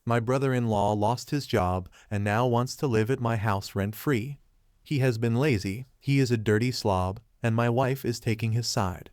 My brother-in-law lost his job and now wants to live at my house rent-free. He has been lazy, he is a dirty slob, and my wife is taking his side.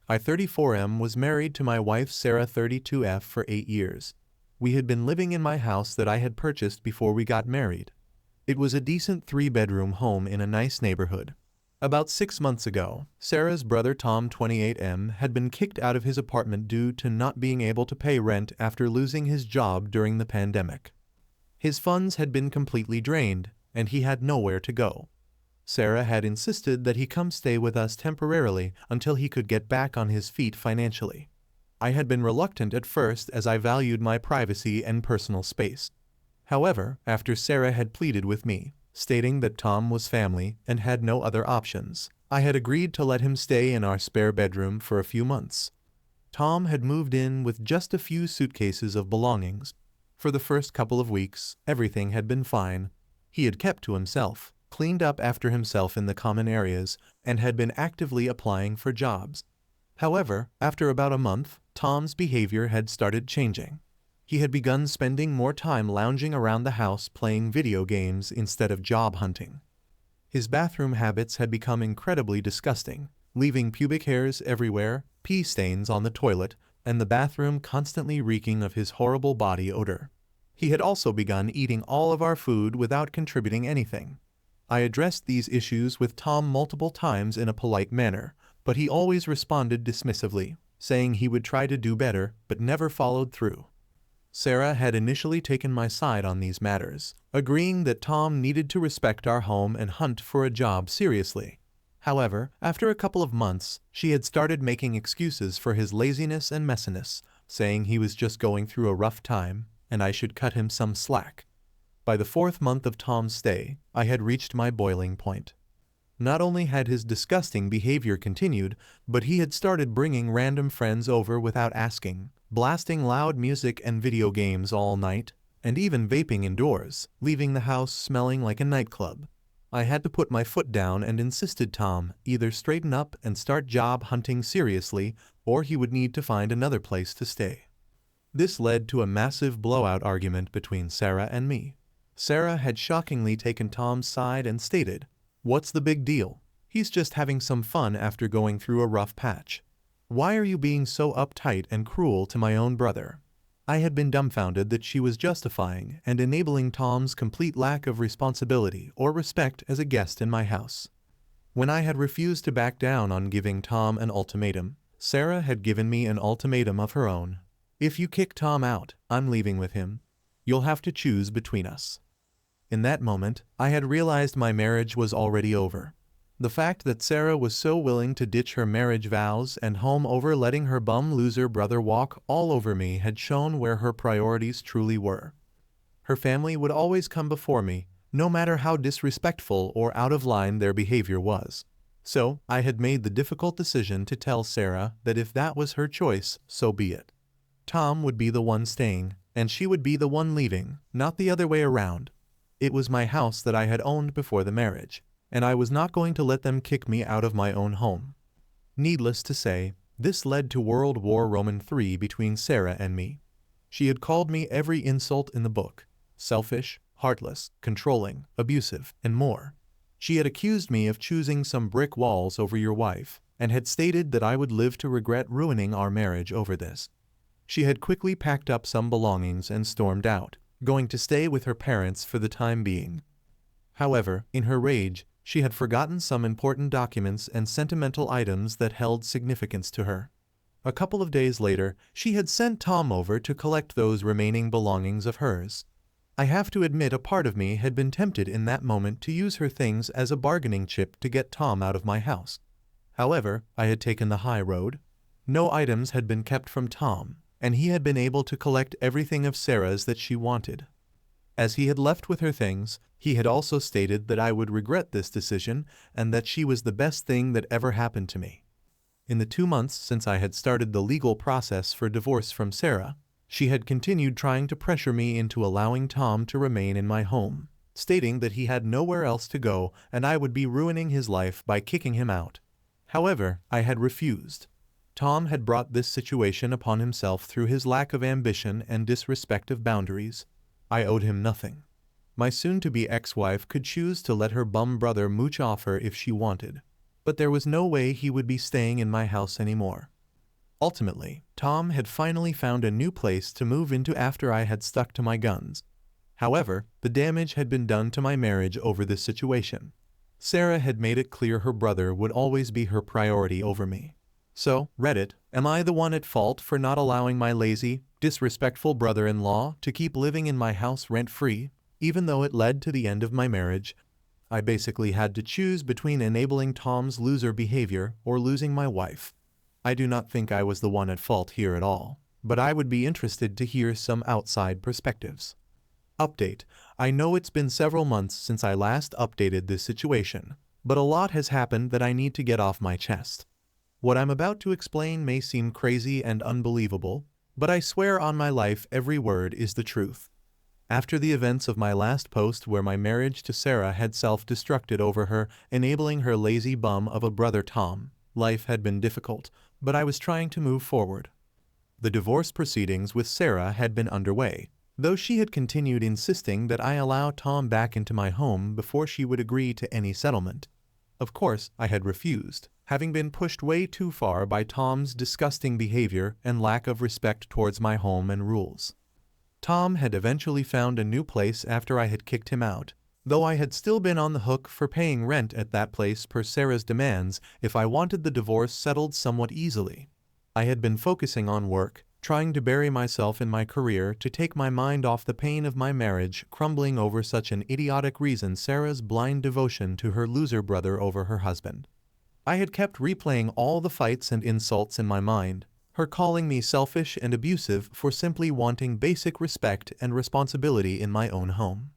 I 34M was married to my wife Sarah 32F for 8 years. We had been living in my house that I had purchased before we got married. It was a decent 3-bedroom home in a nice neighborhood. About 6 months ago, Sarah's brother Tom 28M had been kicked out of his apartment due to not being able to pay rent after losing his job during the pandemic. His funds had been completely drained, and he had nowhere to go. Sarah had insisted that he come stay with us temporarily until he could get back on his feet financially. I had been reluctant at first as I valued my privacy and personal space. However, after Sarah had pleaded with me, stating that Tom was family and had no other options, I had agreed to let him stay in our spare bedroom for a few months. Tom had moved in with just a few suitcases of belongings. For the first couple of weeks, everything had been fine. He had kept to himself, cleaned up after himself in the common areas, and had been actively applying for jobs. However, after about a month, Tom's behavior had started changing. He had begun spending more time lounging around the house playing video games instead of job hunting. His bathroom habits had become incredibly disgusting, leaving pubic hairs everywhere, pee stains on the toilet, and the bathroom constantly reeking of his horrible body odor. He had also begun eating all of our food without contributing anything. I addressed these issues with Tom multiple times in a polite manner, but he always responded dismissively, saying he would try to do better, but never followed through. Sarah had initially taken my side on these matters, agreeing that Tom needed to respect our home and hunt for a job seriously. However, after a couple of months, she had started making excuses for his laziness and messiness, saying he was just going through a rough time, and I should cut him some slack. By the 4th month of Tom's stay, I had reached my boiling point. Not only had his disgusting behavior continued, but he had started bringing random friends over without asking, blasting loud music and video games all night, and even vaping indoors, leaving the house smelling like a nightclub. I had to put my foot down and insisted Tom either straighten up and start job hunting seriously, or he would need to find another place to stay. This led to a massive blowout argument between Sarah and me. Sarah had shockingly taken Tom's side and stated, "What's the big deal? He's just having some fun after going through a rough patch. Why are you being so uptight and cruel to my own brother?" I had been dumbfounded that she was justifying and enabling Tom's complete lack of responsibility or respect as a guest in my house. When I had refused to back down on giving Tom an ultimatum, Sarah had given me an ultimatum of her own. "If you kick Tom out, I'm leaving with him. You'll have to choose between us." In that moment, I had realized my marriage was already over. The fact that Sarah was so willing to ditch her marriage vows and home over letting her bum loser brother walk all over me had shown where her priorities truly were. Her family would always come before me, no matter how disrespectful or out of line their behavior was. So, I had made the difficult decision to tell Sarah that if that was her choice, so be it. Tom would be the one staying, and she would be the one leaving, not the other way around. It was my house that I had owned before the marriage, and I was not going to let them kick me out of my own home. Needless to say, this led to World War III between Sarah and me. She had called me every insult in the book: selfish, heartless, controlling, abusive, and more. She had accused me of choosing some brick walls over your wife, and had stated that I would live to regret ruining our marriage over this. She had quickly packed up some belongings and stormed out, going to stay with her parents for the time being. However, in her rage, she had forgotten some important documents and sentimental items that held significance to her. A couple of days later, she had sent Tom over to collect those remaining belongings of hers. I have to admit a part of me had been tempted in that moment to use her things as a bargaining chip to get Tom out of my house. However, I had taken the high road. No items had been kept from Tom, and he had been able to collect everything of Sarah's that she wanted. As he had left with her things, he had also stated that I would regret this decision and that she was the best thing that ever happened to me. In the 2 months since I had started the legal process for divorce from Sarah, she had continued trying to pressure me into allowing Tom to remain in my home, stating that he had nowhere else to go and I would be ruining his life by kicking him out. However, I had refused. Tom had brought this situation upon himself through his lack of ambition and disrespect of boundaries. I owed him nothing. My soon-to-be ex-wife could choose to let her bum brother mooch off her if she wanted, but there was no way he would be staying in my house anymore. Ultimately, Tom had finally found a new place to move into after I had stuck to my guns. However, the damage had been done to my marriage over this situation. Sarah had made it clear her brother would always be her priority over me. So, Reddit, am I the one at fault for not allowing my lazy, disrespectful brother-in-law to keep living in my house rent-free, even though it led to the end of my marriage? I basically had to choose between enabling Tom's loser behavior or losing my wife. I do not think I was the one at fault here at all, but I would be interested to hear some outside perspectives. Update: I know it's been several months since I last updated this situation, but a lot has happened that I need to get off my chest. What I'm about to explain may seem crazy and unbelievable, but I swear on my life every word is the truth. After the events of my last post where my marriage to Sarah had self-destructed over her, enabling her lazy bum of a brother Tom, life had been difficult, but I was trying to move forward. The divorce proceedings with Sarah had been underway, though she had continued insisting that I allow Tom back into my home before she would agree to any settlement. Of course, I had refused, having been pushed way too far by Tom's disgusting behavior and lack of respect towards my home and rules. Tom had eventually found a new place after I had kicked him out, though I had still been on the hook for paying rent at that place per Sarah's demands if I wanted the divorce settled somewhat easily. I had been focusing on work, trying to bury myself in my career to take my mind off the pain of my marriage crumbling over such an idiotic reason: Sarah's blind devotion to her loser brother over her husband. I had kept replaying all the fights and insults in my mind, her calling me selfish and abusive for simply wanting basic respect and responsibility in my own home.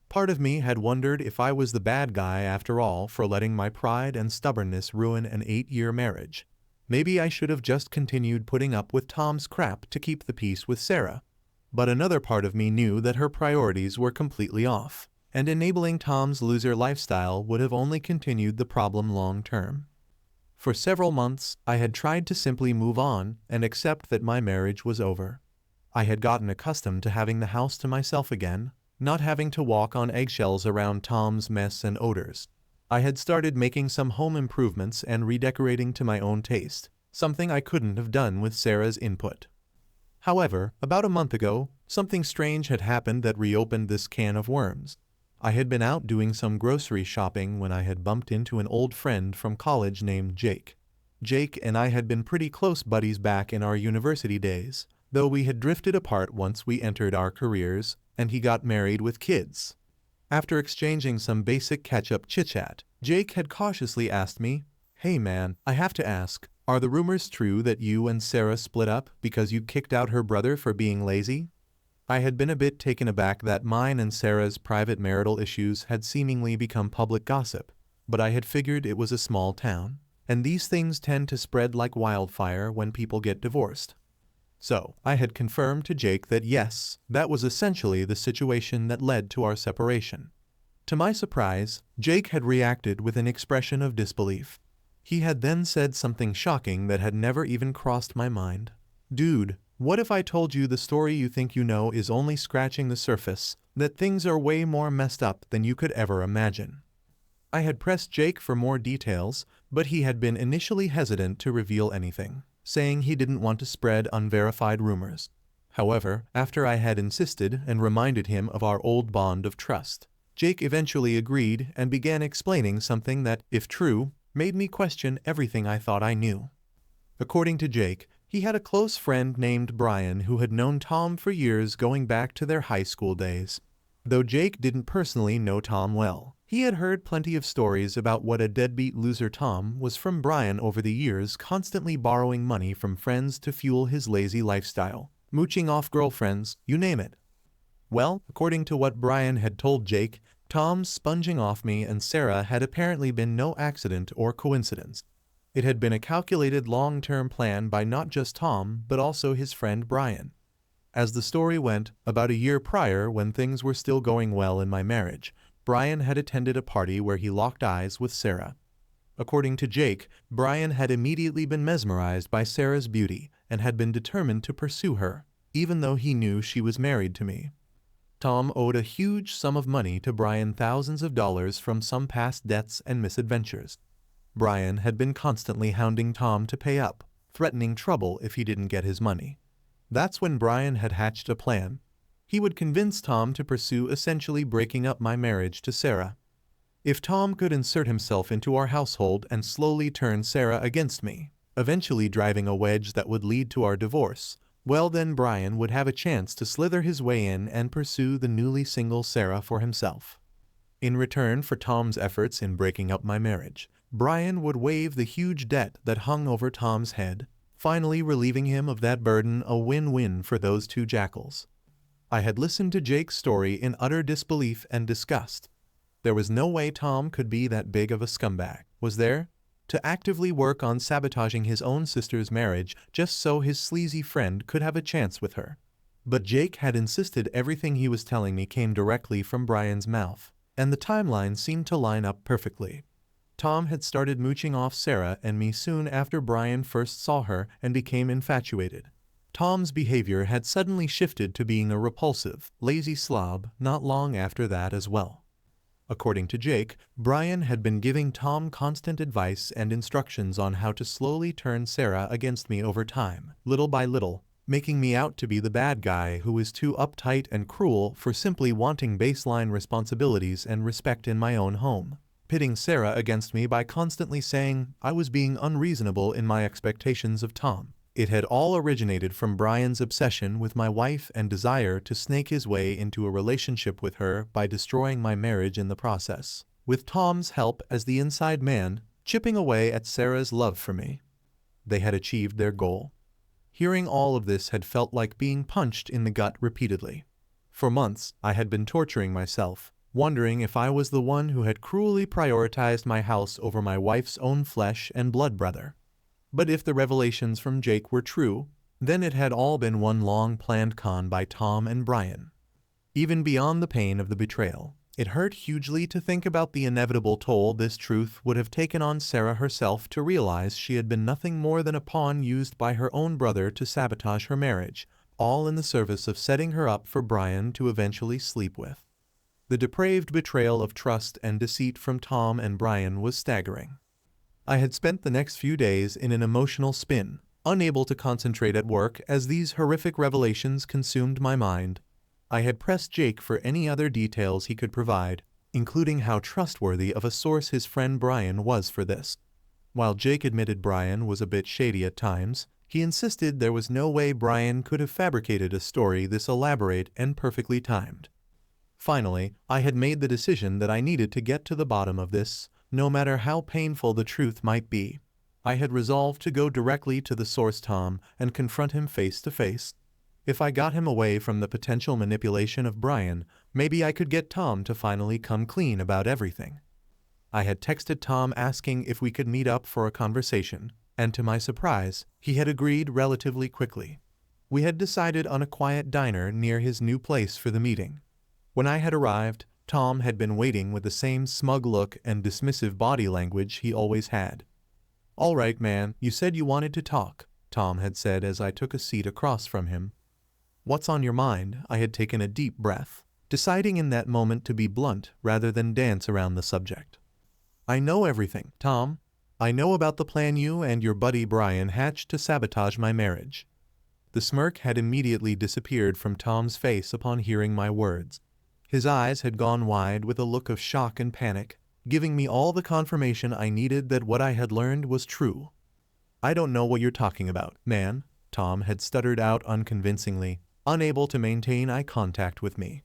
Part of me had wondered if I was the bad guy after all for letting my pride and stubbornness ruin an 8-year marriage. Maybe I should have just continued putting up with Tom's crap to keep the peace with Sarah. But another part of me knew that her priorities were completely off, and enabling Tom's loser lifestyle would have only continued the problem long term. For several months, I had tried to simply move on and accept that my marriage was over. I had gotten accustomed to having the house to myself again, not having to walk on eggshells around Tom's mess and odors. I had started making some home improvements and redecorating to my own taste, something I couldn't have done with Sarah's input. However, about a month ago, something strange had happened that reopened this can of worms. I had been out doing some grocery shopping when I had bumped into an old friend from college named Jake. Jake and I had been pretty close buddies back in our university days, though we had drifted apart once we entered our careers, and he got married with kids. After exchanging some basic catch-up chit-chat, Jake had cautiously asked me, "Hey man, I have to ask, are the rumors true that you and Sarah split up because you kicked out her brother for being lazy?" I had been a bit taken aback that mine and Sarah's private marital issues had seemingly become public gossip, but I had figured it was a small town, and these things tend to spread like wildfire when people get divorced. So, I had confirmed to Jake that yes, that was essentially the situation that led to our separation. To my surprise, Jake had reacted with an expression of disbelief. He had then said something shocking that had never even crossed my mind. "Dude, what if I told you the story you think you know is only scratching the surface, that things are way more messed up than you could ever imagine?" I had pressed Jake for more details, but he had been initially hesitant to reveal anything, saying he didn't want to spread unverified rumors. However, after I had insisted and reminded him of our old bond of trust, Jake eventually agreed and began explaining something that, if true, made me question everything I thought I knew. According to Jake, he had a close friend named Brian who had known Tom for years going back to their high school days. Though Jake didn't personally know Tom well, he had heard plenty of stories about what a deadbeat loser Tom was from Brian over the years, constantly borrowing money from friends to fuel his lazy lifestyle, mooching off girlfriends, you name it. Well, according to what Brian had told Jake, Tom's sponging off me and Sarah had apparently been no accident or coincidence. It had been a calculated long-term plan by not just Tom, but also his friend Brian. As the story went, about a year prior, when things were still going well in my marriage, Brian had attended a party where he locked eyes with Sarah. According to Jake, Brian had immediately been mesmerized by Sarah's beauty and had been determined to pursue her, even though he knew she was married to me. Tom owed a huge sum of money to Brian, thousands of dollars from some past debts and misadventures. Brian had been constantly hounding Tom to pay up, threatening trouble if he didn't get his money. That's when Brian had hatched a plan. He would convince Tom to pursue essentially breaking up my marriage to Sarah. If Tom could insert himself into our household and slowly turn Sarah against me, eventually driving a wedge that would lead to our divorce, well then Brian would have a chance to slither his way in and pursue the newly single Sarah for himself. In return for Tom's efforts in breaking up my marriage, Brian would waive the huge debt that hung over Tom's head, finally relieving him of that burden, a win-win for those two jackals. I had listened to Jake's story in utter disbelief and disgust. There was no way Tom could be that big of a scumbag, was there? To actively work on sabotaging his own sister's marriage just so his sleazy friend could have a chance with her. But Jake had insisted everything he was telling me came directly from Brian's mouth, and the timeline seemed to line up perfectly. Tom had started mooching off Sarah and me soon after Brian first saw her and became infatuated. Tom's behavior had suddenly shifted to being a repulsive, lazy slob not long after that as well. According to Jake, Brian had been giving Tom constant advice and instructions on how to slowly turn Sarah against me over time, little by little, making me out to be the bad guy who is too uptight and cruel for simply wanting baseline responsibilities and respect in my own home, pitting Sarah against me by constantly saying I was being unreasonable in my expectations of Tom. It had all originated from Brian's obsession with my wife and desire to snake his way into a relationship with her by destroying my marriage in the process, with Tom's help as the inside man, chipping away at Sarah's love for me. They had achieved their goal. Hearing all of this had felt like being punched in the gut repeatedly. For months, I had been torturing myself, wondering if I was the one who had cruelly prioritized my house over my wife's own flesh and blood brother. But if the revelations from Jake were true, then it had all been one long planned con by Tom and Brian. Even beyond the pain of the betrayal, it hurt hugely to think about the inevitable toll this truth would have taken on Sarah herself to realize she had been nothing more than a pawn used by her own brother to sabotage her marriage, all in the service of setting her up for Brian to eventually sleep with. The depraved betrayal of trust and deceit from Tom and Brian was staggering. I had spent the next few days in an emotional spin, unable to concentrate at work as these horrific revelations consumed my mind. I had pressed Jake for any other details he could provide, including how trustworthy of a source his friend Brian was for this. While Jake admitted Brian was a bit shady at times, he insisted there was no way Brian could have fabricated a story this elaborate and perfectly timed. Finally, I had made the decision that I needed to get to the bottom of this, no matter how painful the truth might be. I had resolved to go directly to the source Tom and confront him face to face. If I got him away from the potential manipulation of Brian, maybe I could get Tom to finally come clean about everything. I had texted Tom asking if we could meet up for a conversation, and to my surprise, he had agreed relatively quickly. We had decided on a quiet diner near his new place for the meeting. When I had arrived, Tom had been waiting with the same smug look and dismissive body language he always had. "All right, man, you said you wanted to talk," Tom had said as I took a seat across from him. "What's on your mind?" I had taken a deep breath, deciding in that moment to be blunt rather than dance around the subject. "I know everything, Tom. I know about the plan you and your buddy Brian hatched to sabotage my marriage." The smirk had immediately disappeared from Tom's face upon hearing my words. His eyes had gone wide with a look of shock and panic, giving me all the confirmation I needed that what I had learned was true. "I don't know what you're talking about, man," Tom had stuttered out unconvincingly, unable to maintain eye contact with me.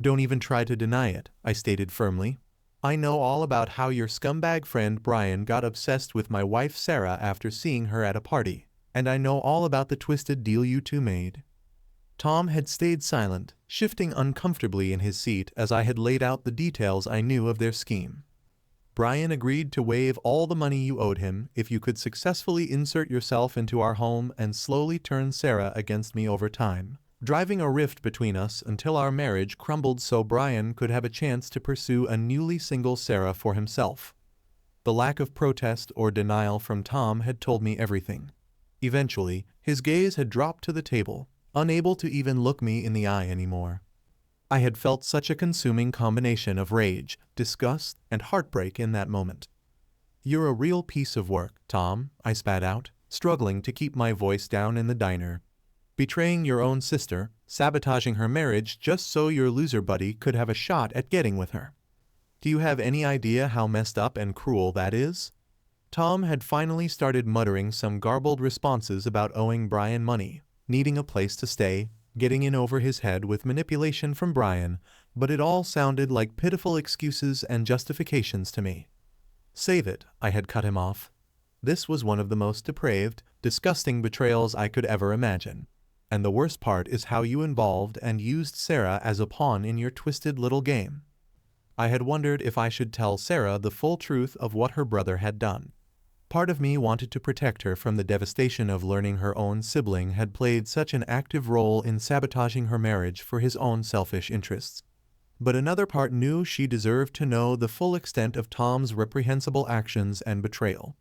"Don't even try to deny it," I stated firmly. "I know all about how your scumbag friend Brian got obsessed with my wife Sarah after seeing her at a party, and I know all about the twisted deal you two made." Tom had stayed silent, shifting uncomfortably in his seat as I had laid out the details I knew of their scheme. "Brian agreed to waive all the money you owed him if you could successfully insert yourself into our home and slowly turn Sarah against me over time, driving a rift between us until our marriage crumbled so Brian could have a chance to pursue a newly single Sarah for himself." The lack of protest or denial from Tom had told me everything. Eventually, his gaze had dropped to the table, unable to even look me in the eye anymore. I had felt such a consuming combination of rage, disgust, and heartbreak in that moment. "You're a real piece of work, Tom," I spat out, struggling to keep my voice down in the diner. "Betraying your own sister, sabotaging her marriage just so your loser buddy could have a shot at getting with her. Do you have any idea how messed up and cruel that is?" Tom had finally started muttering some garbled responses about owing Brian money, needing a place to stay, getting in over his head with manipulation from Brian, but it all sounded like pitiful excuses and justifications to me. "Save it," I had cut him off. This was one of the most depraved, disgusting betrayals I could ever imagine. And the worst part is how you involved and used Sarah as a pawn in your twisted little game. I had wondered if I should tell Sarah the full truth of what her brother had done. Part of me wanted to protect her from the devastation of learning her own sibling had played such an active role in sabotaging her marriage for his own selfish interests. But another part knew she deserved to know the full extent of Tom's reprehensible actions and betrayal.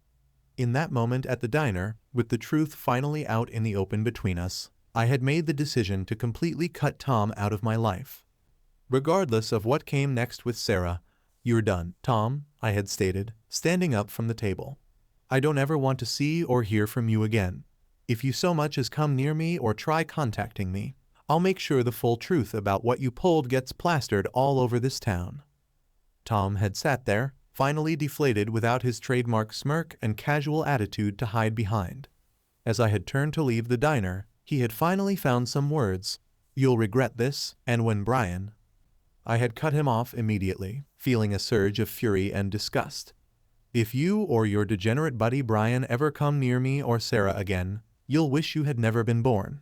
In that moment at the diner, with the truth finally out in the open between us, I had made the decision to completely cut Tom out of my life. Regardless of what came next with Sarah, "You're done, Tom," I had stated, standing up from the table. "I don't ever want to see or hear from you again. If you so much as come near me or try contacting me, I'll make sure the full truth about what you pulled gets plastered all over this town." Tom had sat there, finally deflated without his trademark smirk and casual attitude to hide behind. As I had turned to leave the diner, he had finally found some words. "You'll regret this, and when Brian—" I had cut him off immediately, feeling a surge of fury and disgust. "If you or your degenerate buddy Brian ever come near me or Sarah again, you'll wish you had never been born."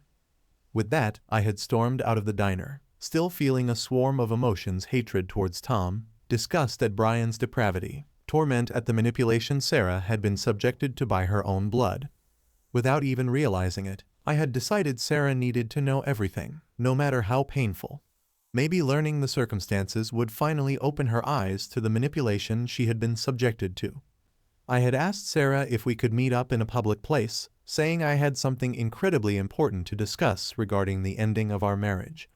With that, I had stormed out of the diner, still feeling a swarm of emotions: hatred towards Tom, disgust at Brian's depravity, torment at the manipulation Sarah had been subjected to by her own blood. Without even realizing it, I had decided Sarah needed to know everything, no matter how painful. Maybe learning the circumstances would finally open her eyes to the manipulation she had been subjected to. I had asked Sarah if we could meet up in a public place, saying I had something incredibly important to discuss regarding the ending of our marriage.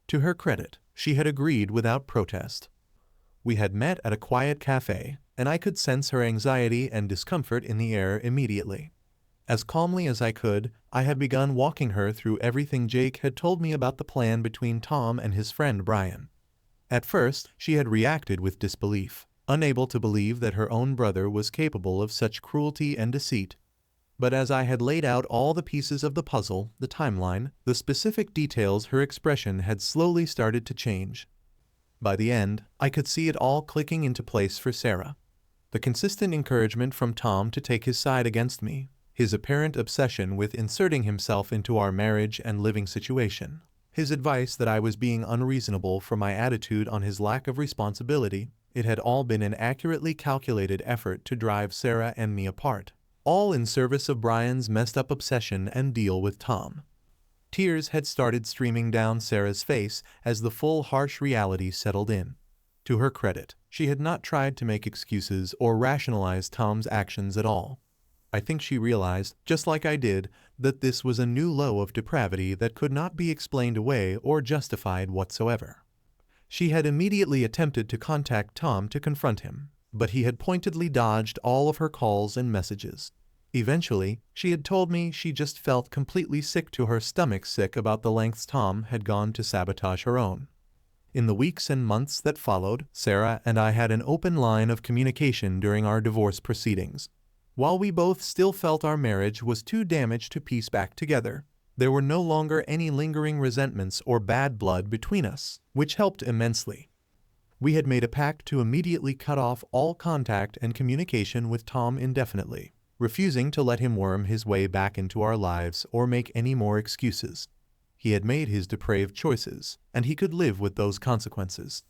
To her credit, she had agreed without protest. We had met at a quiet cafe, and I could sense her anxiety and discomfort in the air immediately. As calmly as I could, I had begun walking her through everything Jake had told me about the plan between Tom and his friend Brian. At first, she had reacted with disbelief, unable to believe that her own brother was capable of such cruelty and deceit. But as I had laid out all the pieces of the puzzle, the timeline, the specific details, her expression had slowly started to change. By the end, I could see it all clicking into place for Sarah. The consistent encouragement from Tom to take his side against me, his apparent obsession with inserting himself into our marriage and living situation, his advice that I was being unreasonable for my attitude on his lack of responsibility, it had all been an accurately calculated effort to drive Sarah and me apart, all in service of Brian's messed up obsession and deal with Tom. Tears had started streaming down Sarah's face as the full harsh reality settled in. To her credit, she had not tried to make excuses or rationalize Tom's actions at all. I think she realized, just like I did, that this was a new low of depravity that could not be explained away or justified whatsoever. She had immediately attempted to contact Tom to confront him, but he had pointedly dodged all of her calls and messages. Eventually, she had told me she just felt completely sick to her stomach sick about the lengths Tom had gone to sabotage her own. In the weeks and months that followed, Sarah and I had an open line of communication during our divorce proceedings. While we both still felt our marriage was too damaged to piece back together, there were no longer any lingering resentments or bad blood between us, which helped immensely. We had made a pact to immediately cut off all contact and communication with Tom indefinitely, refusing to let him worm his way back into our lives or make any more excuses. He had made his depraved choices, and he could live with those consequences.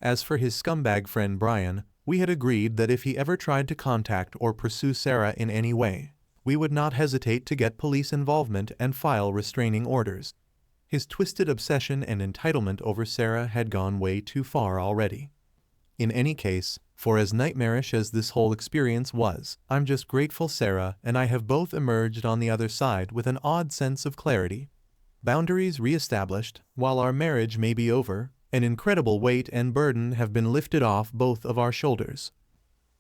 As for his scumbag friend Brian, we had agreed that if he ever tried to contact or pursue Sarah in any way, we would not hesitate to get police involvement and file restraining orders. His twisted obsession and entitlement over Sarah had gone way too far already. In any case, for as nightmarish as this whole experience was, I'm just grateful Sarah and I have both emerged on the other side with an odd sense of clarity. Boundaries re-established, while our marriage may be over, An incredible weight and burden have been lifted off both of our shoulders.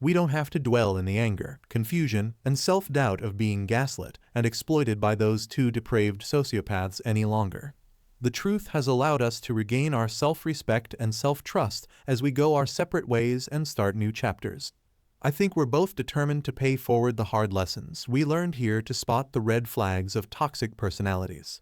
We don't have to dwell in the anger, confusion, and self-doubt of being gaslit and exploited by those two depraved sociopaths any longer. The truth has allowed us to regain our self-respect and self-trust as we go our separate ways and start new chapters. I think we're both determined to pay forward the hard lessons we learned here to spot the red flags of toxic personalities.